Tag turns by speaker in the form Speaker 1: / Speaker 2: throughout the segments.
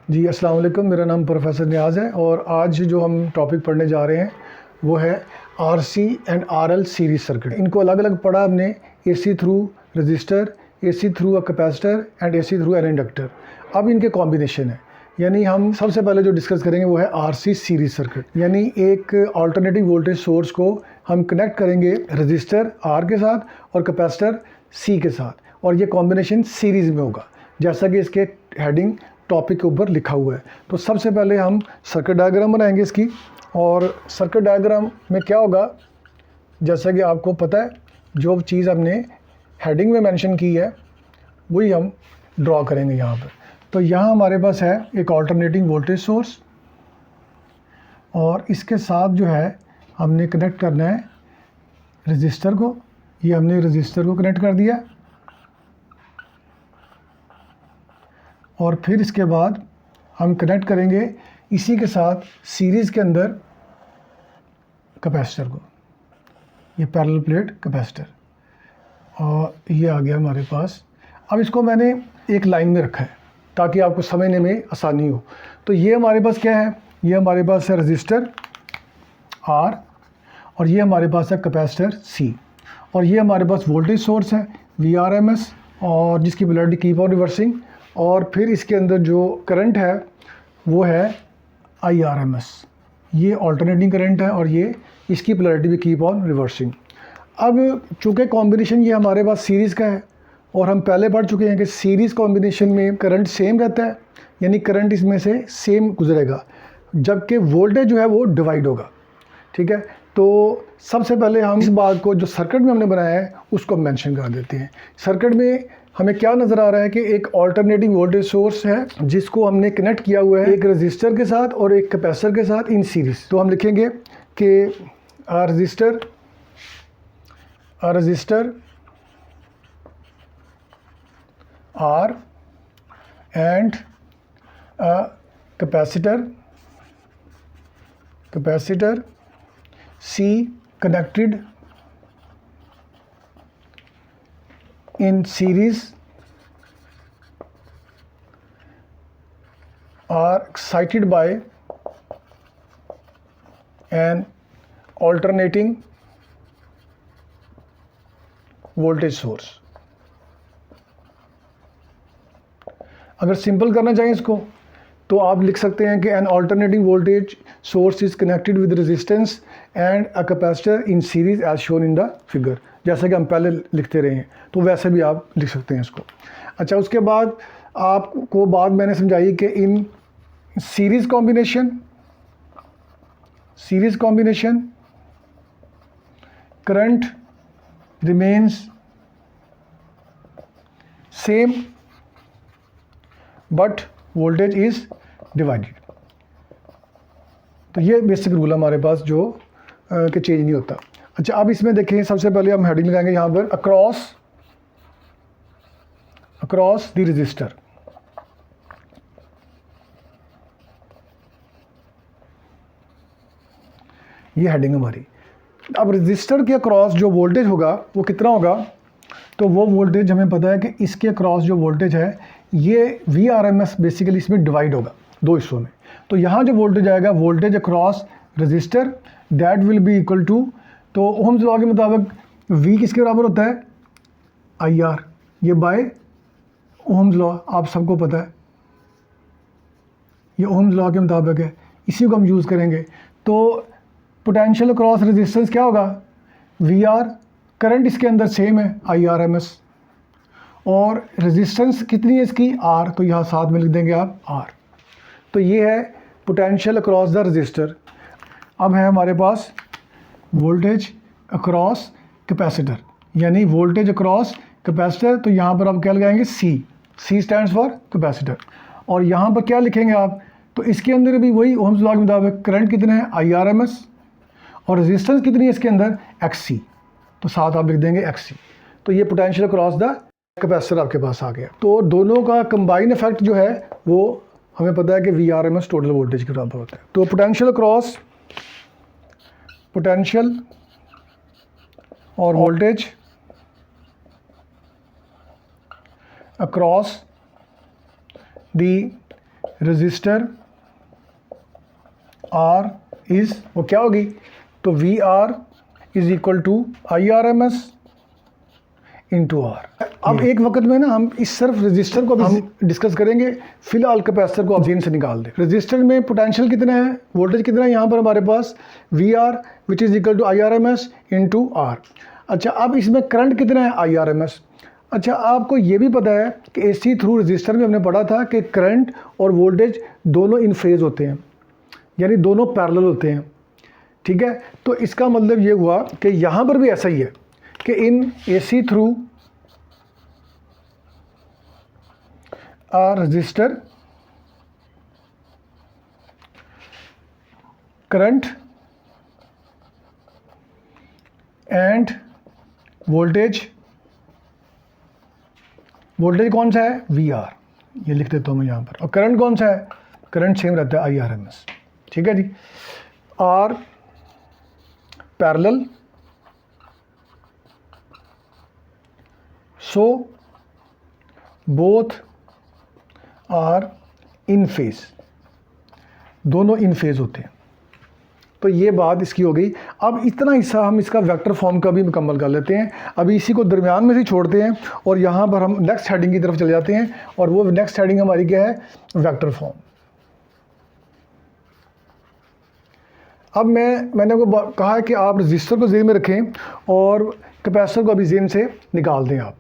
Speaker 1: जी अस्सलाम वालेकुम। मेरा नाम प्रोफेसर नियाज़ है और आज जो हम टॉपिक पढ़ने जा रहे हैं वो है RC and RL series circuit. इनको अलग अलग पढ़ा हमने, AC through register, AC through a capacitor and AC through an inductor. अब इनके कॉम्बिनेशन है, यानी हम सबसे पहले जो डिस्कस करेंगे वो है आरसी सीरीज सर्किट। यानी एक अल्टरनेटिंग वोल्टेज सोर्स को हम कनेक्ट करेंगे रजिस्टर आर के साथ और कैपेसिटर सी के साथ, और ये कॉम्बिनेशन सीरीज़ में होगा जैसा कि इसके हेडिंग टॉपिक के ऊपर लिखा हुआ है। तो सबसे पहले हम सर्किट डायग्राम बनाएंगे इसकी, और सर्किट डायग्राम में क्या होगा, जैसा कि आपको पता है जो चीज़ हमने हेडिंग में मेंशन की है वही हम ड्रॉ करेंगे यहाँ पर। तो यहाँ हमारे पास है एक अल्टरनेटिंग वोल्टेज सोर्स, और इसके साथ जो है हमने कनेक्ट करना है रजिस्टर को। ये हमने रजिस्टर को कनेक्ट कर दिया, और फिर इसके बाद हम कनेक्ट करेंगे इसी के साथ सीरीज़ के अंदर कैपेसिटर को, ये पैरेलल प्लेट कैपेसिटर, और ये आ गया हमारे पास। अब इसको मैंने एक लाइन में रखा है ताकि आपको समझने में आसानी हो। तो ये हमारे पास क्या है, ये हमारे पास है रजिस्टर आर, और ये हमारे पास है कैपेसिटर सी, और ये हमारे पास वोल्टेज सोर्स है VRMS, और जिसकी पोलैरिटी कीप ऑन रिवर्सिंग, और फिर इसके अंदर जो करंट है वो है IRMS। ये अल्टरनेटिंग करंट है और ये इसकी पोलैरिटी भी कीप ऑन रिवर्सिंग। अब चूँकि कॉम्बिनेशन ये हमारे पास सीरीज़ का है, और हम पहले पढ़ चुके हैं कि सीरीज़ कॉम्बिनेशन में करंट सेम रहता है, यानी करंट इसमें से सेम गुजरेगा, जबकि वोल्टेज जो है वो डिवाइड होगा। ठीक है, तो सबसे पहले हम इस बात को जो सर्किट में हमने बनाया है उसको मेंशन कर देते हैं। सर्किट में हमें क्या नज़र आ रहा है कि एक अल्टरनेटिंग वोल्टेज सोर्स है जिसको हमने कनेक्ट किया हुआ है एक रजिस्टर के साथ और एक कैपेसिटर के साथ इन सीरीज़। तो हम लिखेंगे कि resistor R and capacitor C connected in series are excited by an alternating voltage source। अगर सिंपल करना चाहें इसको तो आप लिख सकते हैं कि an alternating voltage source is connected with resistance and a capacitor in series as shown in the figure. जैसा कि हम पहले लिखते रहे हैं तो वैसे भी आप लिख सकते हैं इसको। अच्छा, उसके बाद आपको बात मैंने समझाई कि in series combination current remains same but voltage is divided. तो ये बेसिक रूल हमारे पास जो कि चेंज नहीं होता। अच्छा, अब इसमें देखें, सबसे पहले हम हेडिंग लगाएंगे यहाँ पर अक्रॉस द रजिस्टर। ये हेडिंग हमारी। अब रजिस्टर के अक्रॉस जो वोल्टेज होगा वो कितना होगा, तो वो वोल्टेज हमें पता है कि इसके अक्रॉस जो वोल्टेज है ये VRMS बेसिकली इसमें डिवाइड होगा दो हिस्सों में। तो यहाँ जो वोल्टेज आएगा, voltage across resistor, that will be equal to, तो ओम्स लॉ के मुताबिक V किसके बराबर होता है, IR। ये बाय ओम्स लॉ आप सबको पता है, ये ओम्स लॉ के मुताबिक है, इसी को हम यूज़ करेंगे। तो पोटेंशियल अक्रॉस रेजिस्टेंस क्या होगा, VR। करंट इसके अंदर सेम है IRMS, और रेजिस्टेंस कितनी है इसकी R, तो यहाँ साथ में लिख देंगे आप R। तो ये है पोटेंशियल अक्रॉस द रजिस्टर। अब है हमारे पास वोल्टेज अक्रॉस कैपेसिटर, यानी वोल्टेज अक्रॉस कैपेसिटर। तो यहाँ पर आप क्या लगाएंगे, C स्टैंड्स फॉर कैपेसिटर। और यहाँ पर क्या लिखेंगे आप, तो इसके अंदर भी वही ओम्स लॉ के मुताबिक करंट कितना है IRMS, और रेजिस्टेंस कितनी है इसके अंदर XC, तो साथ आप लिख देंगे XC। तो ये पोटेंशियल अक्रॉस द कैपेसिटर आपके पास आ गया। तो दोनों का कंबाइन इफेक्ट जो है वो हमें पता है कि VRMS टोटल वोल्टेज के बराबर होता है। तो पोटेंशियल और voltage across the resistor R is, वो क्या होगी, तो V R is equal to I R M S into R. अब एक वक्त में ना हम इस सिर्फ रजिस्टर को हम डिस्कस करेंगे, फिलहाल कैपेसिटर को आप जेन से निकाल दें। रजिस्टर में पोटेंशियल कितना है, वोल्टेज कितना है, यहाँ पर हमारे पास V R which is equal to I R M S into R. अच्छा, अब इसमें करंट कितना है, आई आर एम एस। अच्छा, आपको ये भी पता है कि एसी थ्रू रजिस्टर में हमने पढ़ा था कि करंट और वोल्टेज दोनों इन फेज होते हैं, यानी दोनों पैरेलल होते हैं, ठीक है। तो इसका मतलब ये हुआ कि यहाँ पर भी ऐसा ही है कि in AC through a resistor current and voltage, voltage कौन सा है, वी आर, ये लिख देता हूँ मैं यहाँ पर, और करंट कौन सा है, करंट सेम रहता है, आई आर एम एस, ठीक है जी। R parallel, so both are in phase, दोनों इन फेज होते हैं। तो ये बात इसकी हो गई। अब इतना हिस्सा हम इसका वेक्टर फॉर्म का भी मुकम्मल कर लेते हैं। अभी इसी को दरमियान में से छोड़ते हैं और यहाँ पर हम नेक्स्ट हेडिंग की तरफ चले जाते हैं, और वो नेक्स्ट हेडिंग हमारी क्या है, वेक्टर फॉर्म। अब मैंने को कहा है कि आप रजिस्टर को जेन में रखें और कैपेसिटर को अभी जेन से निकाल दें आप।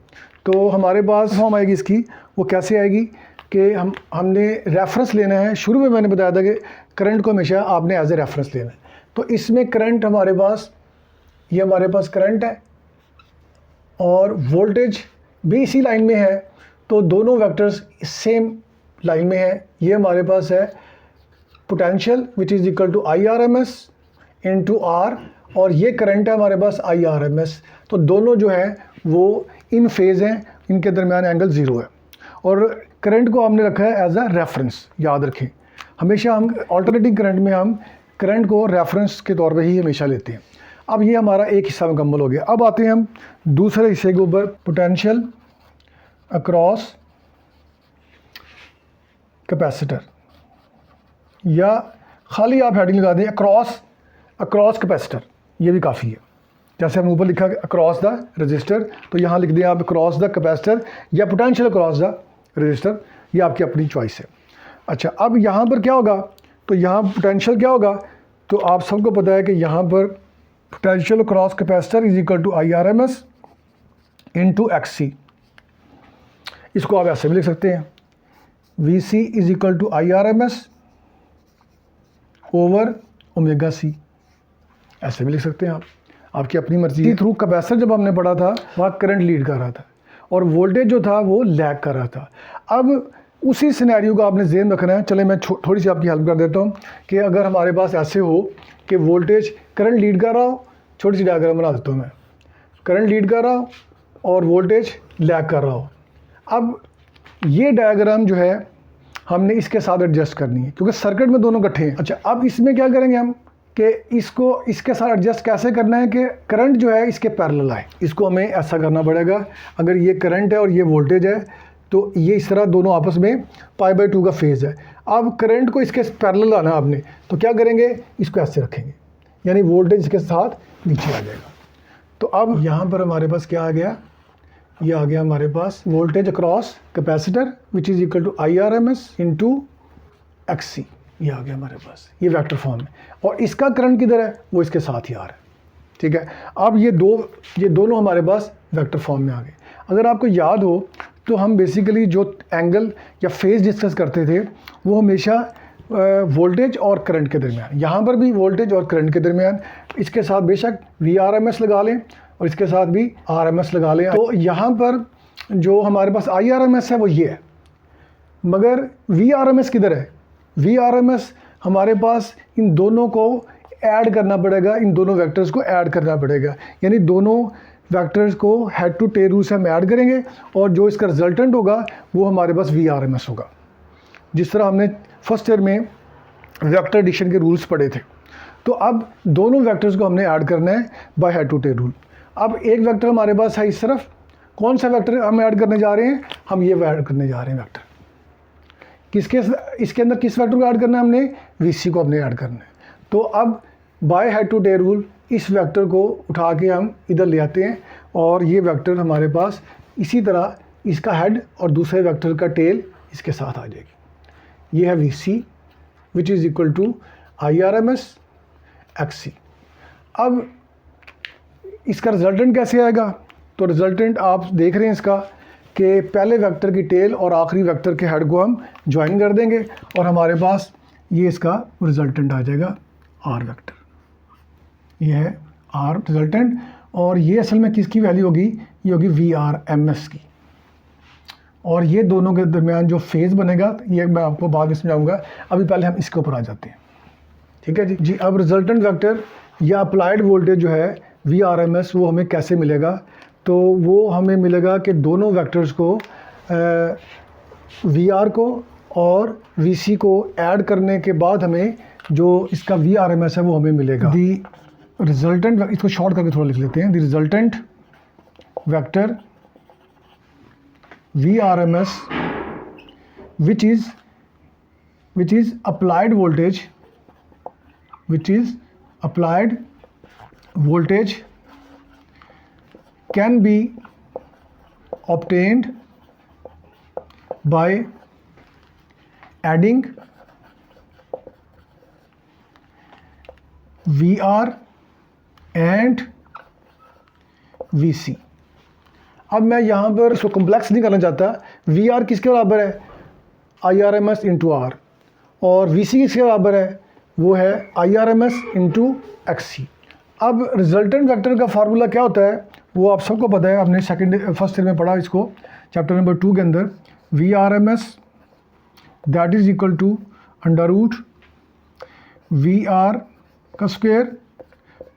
Speaker 1: तो हमारे पास फॉर्म आएगी इसकी, वो कैसे आएगी कि हमने रेफरेंस लेना है। शुरू में मैंने बताया था कि करंट को हमेशा आपने एज ए रेफरेंस लेना है। तो इसमें करंट हमारे पास, ये हमारे पास करंट है और वोल्टेज भी इसी लाइन में है, तो दोनों वेक्टर्स सेम लाइन में है। ये हमारे पास है potential which is equal to I R M S into R, और ये करंट है हमारे पास आई आर एम एस। तो दोनों जो है वो इन फेज़ हैं, इनके दरमियान एंगल ज़ीरो है, और करंट को हमने रखा है एज अ रेफरेंस। याद रखें, हमेशा हम ऑल्टरनेटिंग करंट में हम करंट को रेफरेंस के तौर पे ही हमेशा लेते हैं। अब ये हमारा एक हिस्सा मुकम्मल हो गया। अब आते हैं हम दूसरे हिस्से के ऊपर, पोटेंशियल अक्रॉस कैपेसिटर, या खाली आप हेडिंग लगा दें अक्रॉस कैपेसिटर, ये भी काफ़ी है। जैसे हमने ऊपर लिखा अक्रॉस द रजिस्टर, तो यहाँ लिख दें आप अक्रॉस द कैपेसिटर या पोटेंशियल अक्रॉस द रजिस्टर, ये आपकी अपनी चॉइस है। अच्छा, अब यहाँ पर क्या होगा, तो यहाँ पोटेंशियल क्या होगा, तो आप सबको पता है कि यहाँ पर potential across capacitor is equal to I R M S into X C. इसको आप ऐसे भी लिख सकते हैं, V C is equal to I R M S over omega C, ऐसे भी लिख सकते हैं आप, आपकी अपनी मर्जी। थ्रू कैपेसिटर जब हमने पढ़ा था वहाँ करंट लीड कर रहा था और वोल्टेज जो था वो लैग कर रहा था। अब उसी सिनेरियो को आपने ज़हन रखना है। चले मैं थोड़ी सी आपकी हेल्प कर देता हूँ कि अगर हमारे पास ऐसे हो कि वोल्टेज करंट लीड कर रहा हो, छोटी सी डायग्राम बना देता हूँ मैं, करंट लीड कर रहा हो और वोल्टेज लैग कर रहा हो। अब ये डायग्राम जो है हमने इसके साथ एडजस्ट करनी है, क्योंकि सर्किट में दोनों इकट्ठे हैं। अच्छा, अब इसमें क्या करेंगे हम कि इसको इसके साथ एडजस्ट कैसे करना है कि करंट जो है इसके पैरेलल आए। इसको हमें ऐसा करना पड़ेगा, अगर ये करंट है और ये वोल्टेज है तो ये इस तरह दोनों आपस में π/2 का फेज़ है। अब करंट को इसके पैरेलल आना आपने, तो क्या करेंगे, इसको ऐसे रखेंगे, यानी वोल्टेज इसके साथ नीचे आ जाएगा। तो अब यहाँ पर हमारे पास क्या आ गया, ये आ गया हमारे पास voltage across capacitor which is equal to I R M S into X C, ये आ गया हमारे पास, ये वेक्टर फॉर्म है। और इसका करंट किधर है, वो इसके साथ ही आ रहा है, ठीक है। अब ये दोनों हमारे पास वेक्टर फॉर्म में आ गए। अगर आपको याद हो तो हम बेसिकली जो एंगल या फेज डिस्कस करते थे वो हमेशा वोल्टेज और करंट के दरमियान, यहाँ पर भी वोल्टेज और करंट के दरमियान, इसके साथ बेशक वी आर एम एस लगा लें और इसके साथ भी आर एम एस लगा लें। तो यहाँ पर जो हमारे पास आई आर एम एस है वो ये है, मगर वी आर एम एस किधर है, वी आर एम एस हमारे पास इन दोनों को ऐड करना पड़ेगा, इन दोनों वेक्टर्स को ऐड करना पड़ेगा, यानी दोनों वेक्टर्स को हेड टू टेल रूल से हम ऐड करेंगे और जो इसका रिजल्टेंट होगा वो हमारे पास वी आर एम एस होगा। जिस तरह हमने फर्स्ट ईयर में वेक्टर एडिशन के रूल्स पढ़े थे, तो अब दोनों वेक्टर्स को हमने ऐड करना है by head to tail rule. अब एक वेक्टर हमारे पास है इस तरफ, कौन सा वेक्टर हम ऐड करने जा रहे हैं, हम ये ऐड करने जा रहे हैं वेक्टर, इसके अंदर किस वेक्टर को ऐड करना है हमने, VC को अपने ऐड करना है। तो अब by head to tail rule इस वेक्टर को उठा के हम इधर ले आते हैं और ये वेक्टर हमारे पास इसी तरह इसका हेड और दूसरे वेक्टर का टेल इसके साथ आ जाएगी। ये है VC which is equal to IRMS XC। अब इसका रिजल्टेंट कैसे आएगा, तो रिजल्टेंट आप देख रहे हैं इसका कि पहले वेक्टर की टेल और आखिरी वेक्टर के हेड को हम ज्वाइन कर देंगे और हमारे पास ये इसका रिजल्टेंट आ जाएगा R वेक्टर। ये है R रिजल्टेंट और ये असल में किसकी वैल्यू होगी, ये होगी VRMS की। और ये दोनों के दरमियान जो फेज़ बनेगा ये मैं आपको बाद में समझाऊंगा, अभी पहले हम इसके ऊपर आ जाते हैं। ठीक है जी। अब रिजल्टेंट वेक्टर या अप्लाइड वोल्टेज जो है VRMS वो हमें कैसे मिलेगा, तो वो हमें मिलेगा कि दोनों वेक्टर्स को VR को और VC को ऐड करने के बाद हमें जो इसका VRMS है वो हमें मिलेगा। दी रिजल्टेंट, इसको शॉर्ट करके थोड़ा लिख लेते हैं, the resultant vector VRMS which is applied voltage can be obtained by adding VR and VC। अब मैं यहाँ पर इसको कम्प्लेक्स नहीं करना चाहता। VR किसके बराबर है, IRMS इंटू R, और VC किसके बराबर है, वो है IRMS इंटू XC। अब रिजल्टेंट वेक्टर का फार्मूला क्या होता है वो आप सबको पता है, आपने फर्स्ट ईयर में पढ़ा इसको चैप्टर नंबर 2 के अंदर। VRMS that is equal to under root VR का स्क्वायर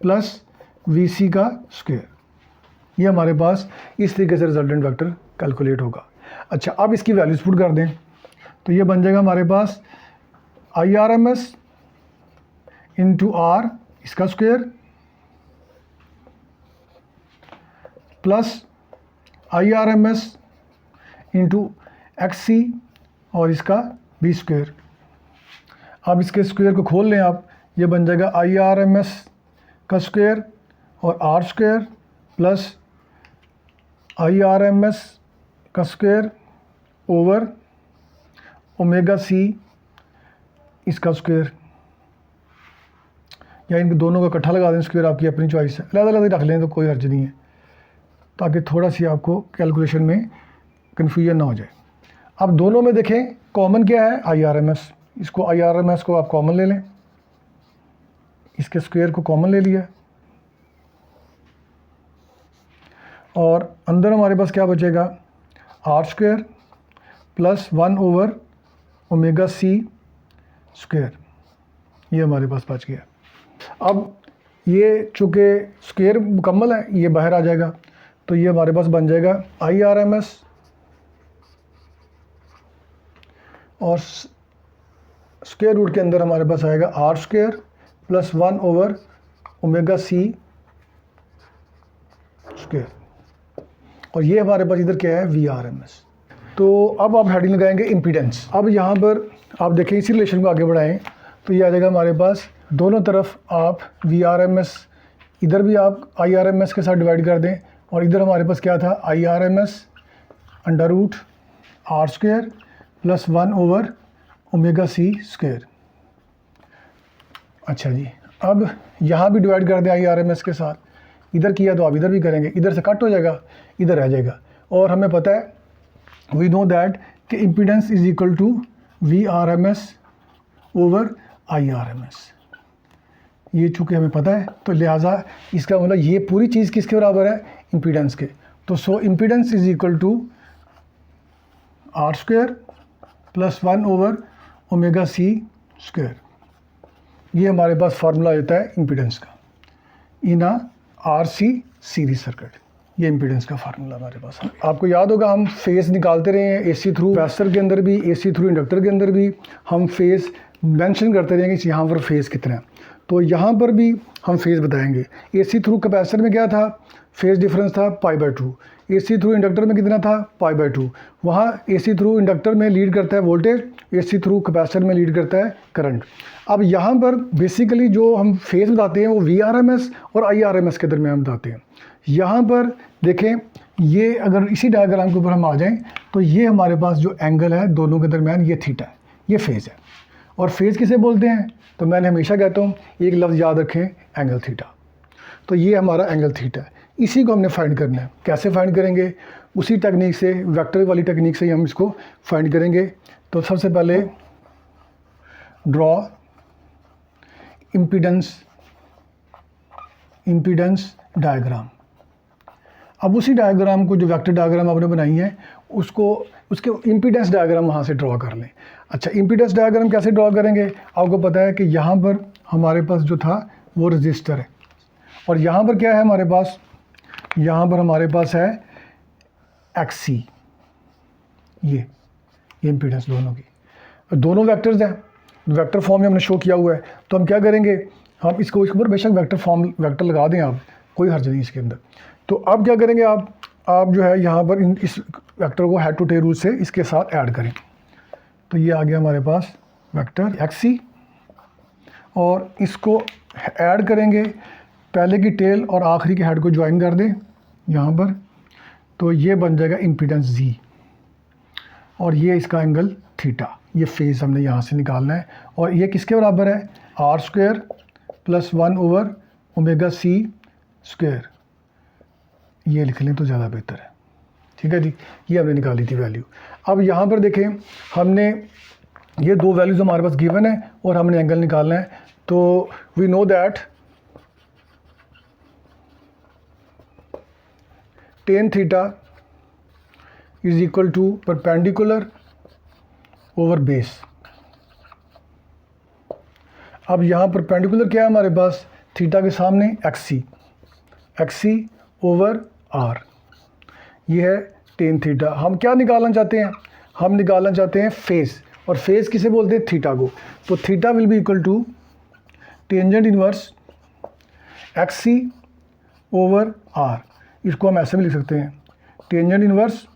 Speaker 1: प्लस VC का स्क्वायर। ये हमारे पास इस तरीके से रिजल्टेंट वेक्टर कैलकुलेट होगा। अच्छा, अब इसकी वैल्यूज पुट कर दें तो ये बन जाएगा हमारे पास IRMS इंटू R इसका square plus IRMS into XC और इसका B स्क्वायर। अब इसके स्क्वायर को खोल लें आप, ये बन जाएगा IRMS का स्क्वायर और R स्क्वायर प्लस IRMS का स्क्वायर ओवर ओमेगा C इसका स्क्वायर, या इनके दोनों का इकट्ठा लगा दें स्क्वायर, आपकी अपनी चॉइस है, अलग अलग रख लें तो कोई हर्ज नहीं है, ताकि थोड़ा सी आपको कैलकुलेशन में कन्फ्यूजन ना हो जाए। अब दोनों में देखें कॉमन क्या है, IRMS। इसको IRMS को आप कॉमन ले लें, इसके स्क्वायर को कॉमन ले लिया और अंदर हमारे पास क्या बचेगा, R square plus 1 over omega C square, ये हमारे पास बच गया। अब ये चूँकि स्क्वायर मुकम्मल है ये बाहर आ जाएगा, तो ये हमारे पास बन जाएगा IRMS और स्क्वायर रूट के अंदर हमारे पास आएगा R square plus 1 over omega C square, और ये हमारे पास इधर क्या है, VRMS। तो अब आप हेडिंग लगाएंगे इम्पीडेंस। अब यहाँ पर आप देखें, इसी रिलेशन को आगे बढ़ाएं तो ये आ जाएगा हमारे पास दोनों तरफ आप VRMS, इधर भी आप IRMS के साथ डिवाइड कर दें और इधर हमारे पास क्या था, IRMS under root R square plus 1 over omega C square. अच्छा जी, अब यहाँ भी डिवाइड कर दें IRMS के साथ, इधर किया तो आप इधर भी करेंगे, इधर से कट हो जाएगा, इधर रह जाएगा। और हमें पता है, वी नो दैट कि impedance is equal to VRMS over IRMS। ये चूँकि हमें पता है तो लिहाजा इसका मतलब ये पूरी चीज़ किसके बराबर है, इम्पीडेंस के। तो so impedance is equal to R square plus 1 over omega C square. ये हमारे पास फार्मूला होता है इम्पीडेंस का इन RC सीरीज सर्किट। ये इम्पीडेंस का फार्मूला हमारे पास है। आपको याद होगा हम फेज़ निकालते रहे हैं AC थ्रू कैपेसिटर के अंदर भी, AC थ्रू इंडक्टर के अंदर भी हम फेज़ मेंशन करते रहेंगे कि यहाँ पर फेज़ कितना है। तो यहाँ पर भी हम फेज़ बताएंगे। AC थ्रू कैपेसिटर में क्या था, फेज़ डिफरेंस था π/2। AC थ्रू इंडक्टर में कितना था, π/2। वहाँ AC थ्रू इंडक्टर में लीड करता है वोल्टेज, AC थ्रू कैपेसिटर में लीड करता है करंट। अब यहाँ पर बेसिकली जो हम फेज़ बताते हैं वो VRMS और IRMS के दरमियान बताते हैं। यहाँ पर देखें, ये अगर इसी डायग्राम के ऊपर हम आ जाएं तो ये हमारे पास जो एंगल है दोनों के दरमियान, ये थीटा है, ये फेज़ है। और फेज़ किसे बोलते हैं, तो मैंने हमेशा कहता हूँ एक लफ्ज़ याद रखें, एंगल थीटा। तो ये हमारा एंगल थीटा है, इसी को हमने फाइंड करना है। कैसे फाइंड करेंगे, उसी टेक्निक से, वेक्टर वाली टेक्निक से ही हम इसको फाइंड करेंगे। तो सबसे पहले ड्रॉ इम्पीडेंस डायग्राम। अब उसी डायग्राम को, जो वेक्टर डायग्राम आपने बनाई है, उसके इम्पीडेंस डायग्राम वहाँ से ड्रॉ कर लें। अच्छा, इम्पीडेंस डायग्राम कैसे ड्रॉ करेंगे, आपको पता है कि यहाँ पर हमारे पास जो था वो रजिस्टर है, और यहाँ पर क्या है हमारे पास, यहाँ पर हमारे पास है XC, ये इम्पीडेंस दोनों की, दोनों वेक्टर्स हैं, वेक्टर फॉर्म में हमने शो किया हुआ है। तो हम क्या करेंगे, हम इसको ऊपर बेशक वेक्टर लगा दें आप, कोई हर्ज नहीं इसके अंदर। तो अब क्या करेंगे, आप जो है यहाँ पर इस वेक्टर को हेड टू टेल रूल से इसके साथ ऐड करें। तो ये आ गया हमारे पास वेक्टर XC, और इसको ऐड करेंगे, पहले की टेल और आखिरी के हेड को ज्वाइन कर दें यहाँ पर, तो ये बन जाएगा इम्पीडेंस Z, और ये इसका एंगल थीटा। ये फेज़ हमने यहाँ से निकालना है, और ये किसके बराबर है, R² + 1/ωc²। ये लिख लें तो ज़्यादा बेहतर है, ठीक है जी। ये हमने निकाली थी वैल्यू। अब यहाँ पर देखें, हमने ये दो वैल्यूज़ हमारे पास गिवन है और हमने एंगल निकालना है। तो we know that tan theta is equal to perpendicular over base. अब यहाँ परपेंडिकुलर क्या है हमारे पास, थीटा के सामने XC ओवर R, ये है tan थीटा। हम क्या निकालना चाहते हैं, हम निकालना चाहते हैं फेज़, और फेज़ किसे बोलते हैं, थीटा को। तो theta will be equal to tangent inverse XC over R। इसको हम ऐसे भी लिख सकते हैं, टेंजेंट इनवर्स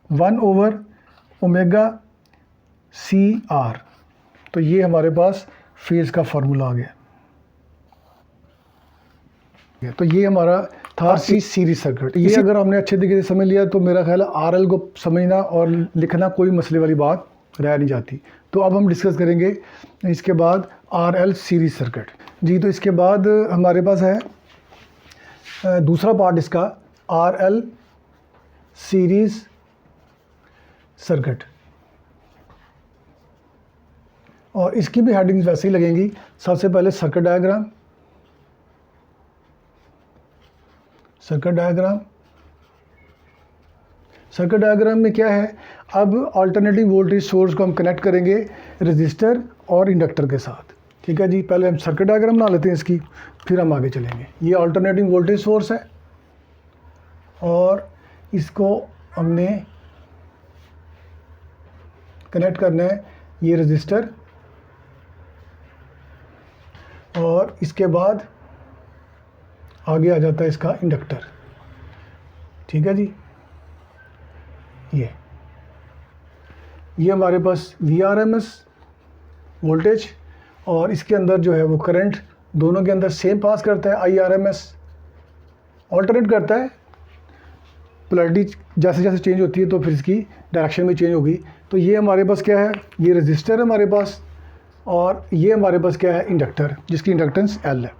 Speaker 1: 1/ωcR। तो ये हमारे पास फेज़ का फार्मूला आ गया। तो ये हमारा था सीरीज सर्किट। ये अगर हमने अच्छे तरीके से समझ लिया तो मेरा ख्याल है RL को समझना और लिखना कोई मसले वाली बात रह नहीं जाती। तो अब हम डिस्कस करेंगे इसके बाद RL सीरीज सर्किट जी। तो इसके बाद हमारे पास है दूसरा पार्ट इसका, RL सीरीज सर्किट, और इसकी भी हेडिंग्स वैसे ही लगेंगी। सबसे पहले सर्किट डायग्राम, सर्किट डायग्राम में क्या है, अब अल्टरनेटिंग वोल्टेज सोर्स को हम कनेक्ट करेंगे रजिस्टर और इंडक्टर के साथ, ठीक है जी। पहले हम सर्किट डायग्राम बना लेते हैं इसकी, फिर हम आगे चलेंगे। ये अल्टरनेटिंग वोल्टेज सोर्स है, और इसको हमने कनेक्ट करना है ये रजिस्टर, और इसके बाद आगे आ जाता है इसका इंडक्टर, ठीक है जी। ये हमारे पास VRMS वोल्टेज, और इसके अंदर जो है वो करंट दोनों के अंदर सेम पास करता है। IRMS ऑल्टरनेट करता है, पोलैरिटी जैसे जैसे चेंज होती है तो फिर इसकी डायरेक्शन में चेंज होगी। तो ये हमारे पास क्या है, ये रजिस्टर है हमारे पास, और ये हमारे पास क्या है, इंडक्टर, जिसकी इंडक्टेंस L है।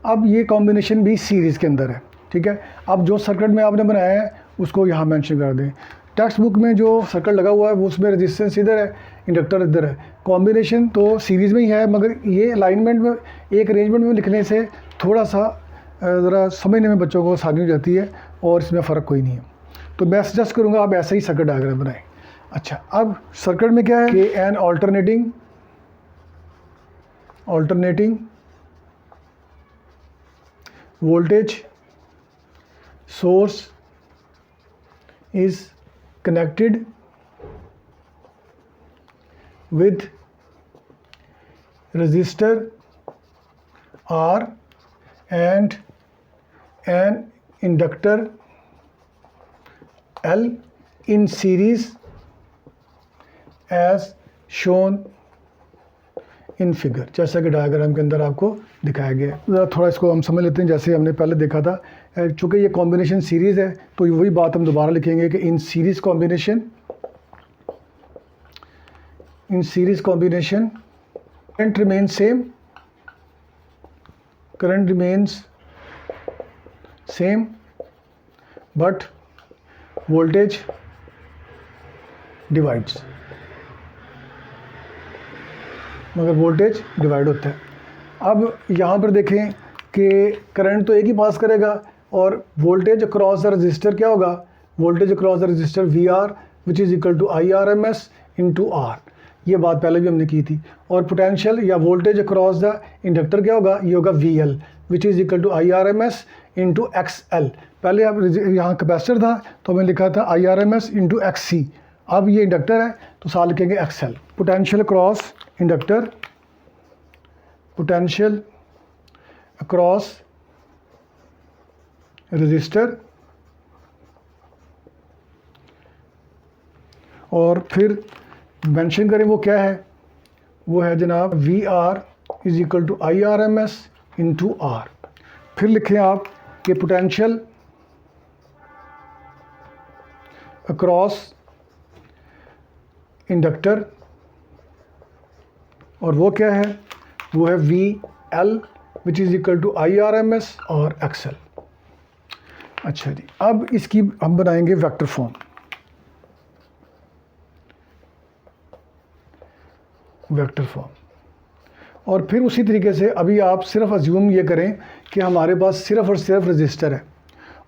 Speaker 1: अब ये कॉम्बिनेशन भी सीरीज़ के अंदर है, ठीक है। अब जो सर्किट में आपने बनाया है उसको यहाँ मेंशन कर दें। टेक्स्ट बुक में जो सर्किट लगा हुआ है वो उसमें रेजिस्टेंस इधर है, इंडक्टर इधर है। कॉम्बिनेशन तो सीरीज़ में ही है, मगर ये अलाइनमेंट में, एक अरेंजमेंट में लिखने से थोड़ा सा ज़रा समझने में बच्चों को आसानी हो जाती है, और इसमें फ़र्क कोई नहीं है। तो मैं सजेस्ट करूँगा आप ऐसे ही सर्किट डायग्राम बनाएं। अच्छा, अब सर्किट में क्या है कि an alternating voltage source is connected with resistor R and an inductor L in series as shown in figure, जैसा कि डायग्राम के अंदर आपको दिखाया गया है। ज़रा थोड़ा इसको हम समझ लेते हैं। जैसे हमने पहले देखा था, चूँकि ये कॉम्बिनेशन सीरीज़ है तो वही बात हम दोबारा लिखेंगे कि in series combination current remains same, current remains same but voltage divides, मगर वोल्टेज डिवाइड होता है। अब यहाँ पर देखें कि करंट तो एक ही पास करेगा और वोल्टेज अक्रॉस द रजिस्टर क्या होगा, voltage across the resistor V R which is equal to I R M S into R, ये बात पहले भी हमने की थी। और पोटेंशियल या वोल्टेज अक्रॉस द इंडक्टर क्या होगा, ये होगा V L which is equal to I R M S into X L. पहले अब यहाँ कैपेसिटर था तो हमें लिखा था I R M S into X C, अब ये इंडक्टर है तो साथ लिखेंगे X L. Potential cross inductor, potential across resistor, और फिर मेंशन करें वो क्या है, वो है जनाब V R is equal to I R M S into R. फिर लिखें आप कि पोटेंशियल अक्रॉस इंडक्टर, और वो क्या है, वो है V L which is equal to I R M S और एक्स एल। अच्छा जी, अब इसकी हम बनाएंगे वेक्टर फॉर्म। वेक्टर फॉर्म, और फिर उसी तरीके से अभी आप सिर्फ अज्यूम ये करें कि हमारे पास सिर्फ और सिर्फ रजिस्टर है,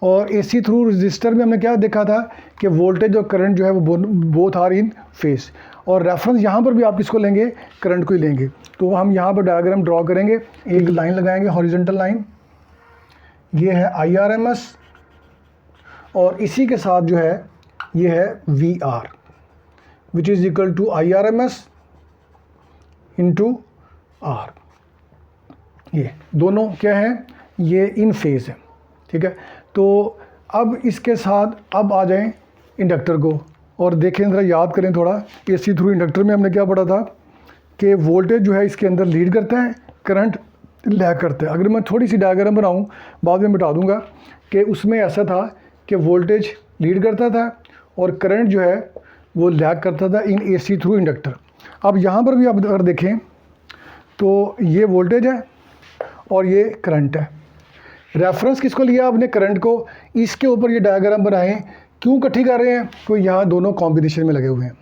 Speaker 1: और एसी थ्रू रजिस्टर में हमने क्या देखा था कि वोल्टेज और करंट जो है वो बोथ आर इन फेस, और रेफरेंस यहाँ पर भी आप किसको लेंगे, करंट को ही लेंगे। तो हम यहाँ पर डायग्राम ड्रॉ करेंगे, एक लाइन लगाएंगे हॉरिजॉन्टल लाइन, ये है आई आर एम एस, और इसी के साथ जो है ये है V R which is equal to I R M S into R. ये दोनों क्या है, ये इन फेज है, ठीक है। तो अब इसके साथ अब आ जाएं इंडक्टर को, और देखें ज़रा याद करें थोड़ा, एसी थ्रू इंडक्टर में हमने क्या पढ़ा था कि वोल्टेज जो है इसके अंदर लीड करता है, करंट लैग करता है। अगर मैं थोड़ी सी डायग्राम बनाऊं, बाद में बता दूंगा कि उसमें ऐसा था कि वोल्टेज लीड करता था और करंट जो है वो लैग करता था इन एसी थ्रू इंडक्टर। अब यहाँ पर भी आप अगर देखें तो ये वोल्टेज है और ये करंट है। रेफरेंस किसको लिया आपने, करंट को। इसके ऊपर ये डायग्राम बनाएं, क्यों इकट्ठी कर रहे हैं, तो यहाँ दोनों कॉम्बिनेशन में लगे हुए हैं,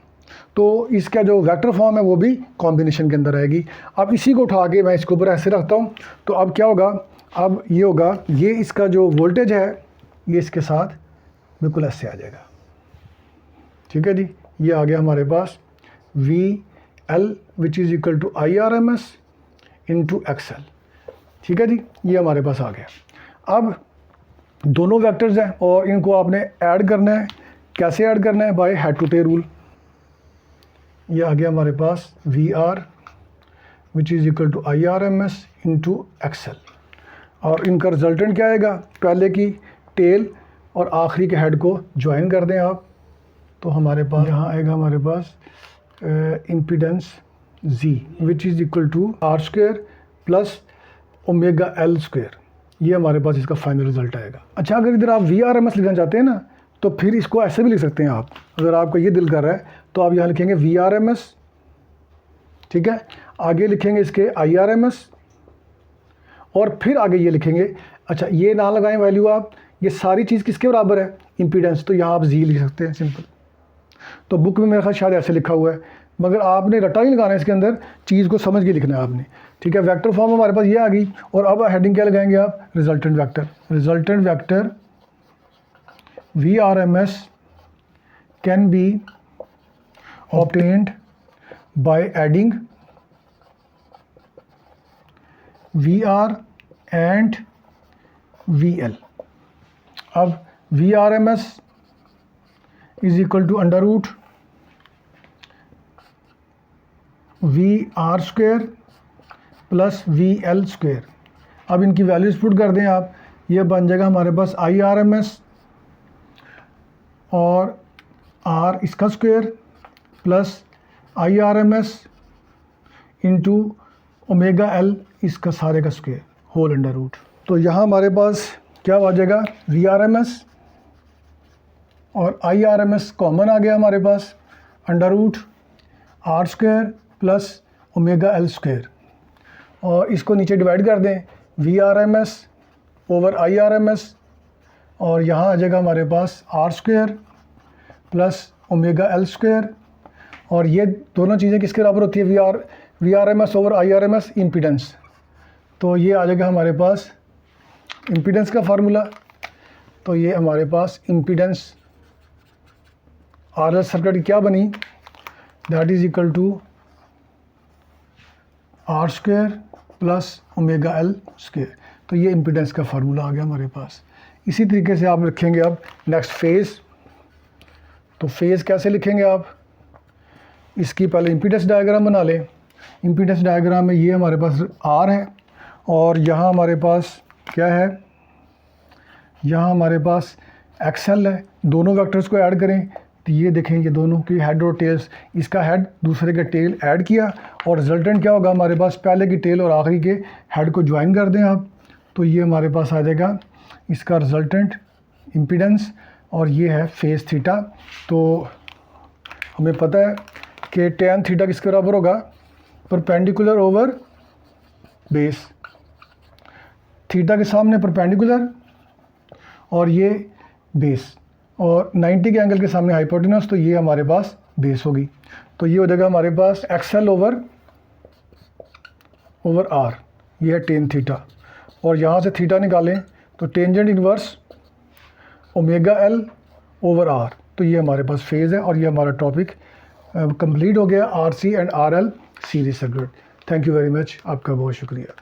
Speaker 1: तो इसका जो वेक्टर फॉर्म है वो भी कॉम्बिनेशन के अंदर आएगी। अब इसी को उठा के मैं इसके ऊपर ऐसे रखता हूँ, तो अब क्या होगा, अब ये होगा, ये इसका जो वोल्टेज है ये इसके साथ बिल्कुल ऐसे आ जाएगा, ठीक है जी। ये आ गया हमारे पास V L which is equal to I R M S into X L, ठीक है जी, ये हमारे पास आ गया। अब दोनों वेक्टर्स हैं और इनको आपने ऐड करना है। कैसे ऐड करना है, by head to tail rule. ये आ गया हमारे पास V R which is equal to I R M S into X L, और इनका रिजल्टेंट क्या आएगा, पहले की टेल और आखिरी के हेड को ज्वाइन कर दें आप, तो हमारे पास यहाँ आएगा हमारे पास impedance Z which is equal to R square plus omega L square. ये हमारे पास इसका फाइनल रिजल्ट आएगा। अच्छा, अगर इधर आप वी आर एम एस लिखना चाहते हैं ना, तो फिर इसको ऐसे भी लिख सकते हैं आप। अगर आपका ये दिल कर रहा है तो आप यहाँ लिखेंगे वी आर एम एस, ठीक है, आगे लिखेंगे इसके आई आर एम एस, और फिर आगे ये लिखेंगे, अच्छा ये ना लगाएं वैल्यू आप, ये सारी चीज़ किसके बराबर है, इम्पीडेंस, तो यहाँ आप Z लिख सकते हैं सिंपल। तो बुक में मेरे ख्याल शायद ऐसे लिखा हुआ है, मगर आपने रटा नहीं लगाना है इसके अंदर, चीज़ को समझ के लिखना है आपने, ठीक है। वेक्टर फॉर्म हमारे पास ये आ गई, और अब हेडिंग क्या लगाएंगे आप, resultant vector. Resultant vector V R M S can be obtained by adding V R and V L. अब V R M S is equal to under root V R square plus V L square. अब इनकी values put कर दें आप, ये बन जाएगा हमारे पास IRMS और R इसका square plus IRMS into omega L इसका सारे का स्क्वायर होल अंडर रूट। तो यहाँ हमारे पास क्या आ जाएगा, VRMS और IRMS कॉमन आ गया हमारे पास, under root R square plus omega L square, और इसको नीचे डिवाइड कर दें, VRMS ओवर IRMS, और यहाँ आ जाएगा हमारे पास R square plus omega L square, और ये दोनों चीज़ें किसके बराबर होती है, VRMS ओवर IRMS इम्पीडेंस। तो ये आ जाएगा हमारे पास इम्पीडेंस का फार्मूला। तो ये हमारे पास इम्पीडेंस RL सर्किट की क्या बनी, that is equal to R square plus omega L square. तो ये इम्पीडेंस का फार्मूला आ गया हमारे पास। इसी तरीके से आप लिखेंगे अब नेक्स्ट फेज़। तो फेज़ कैसे लिखेंगे आप, इसकी पहले इम्पीडेंस डायग्राम बना लें। इम्पीडेंस डायग्राम में ये हमारे पास R है और यहाँ हमारे पास क्या है, यहाँ हमारे पास XL है। दोनों वेक्टर्स को ऐड करें तो ये देखें, ये दोनों की हेड और टेल्स, इसका हेड दूसरे का टेल ऐड किया और रिजल्टेंट क्या होगा हमारे पास, पहले की टेल और आखिरी के हेड को ज्वाइन कर दें आप, तो ये हमारे पास आ जाएगा इसका रिजल्टेंट इम्पीडेंस, और ये है फेज़ थीटा। तो हमें पता है कि tan थीटा किसके बराबर होगा, परपेंडिकुलर ओवर बेस, थीटा के सामने परपेंडिकुलर और ये बेस, और 90 के एंगल के सामने हाइपोटेनस, तो ये हमारे पास बेस होगी। तो ये हो जाएगा हमारे पास XL ओवर R, ये है tan थीटा, और यहाँ से थीटा निकालें तो tangent inverse omega L over R। तो ये हमारे पास फेज़ है और ये हमारा टॉपिक कंप्लीट हो गया, RC and RL series circuit. Thank you very much, आपका बहुत शुक्रिया।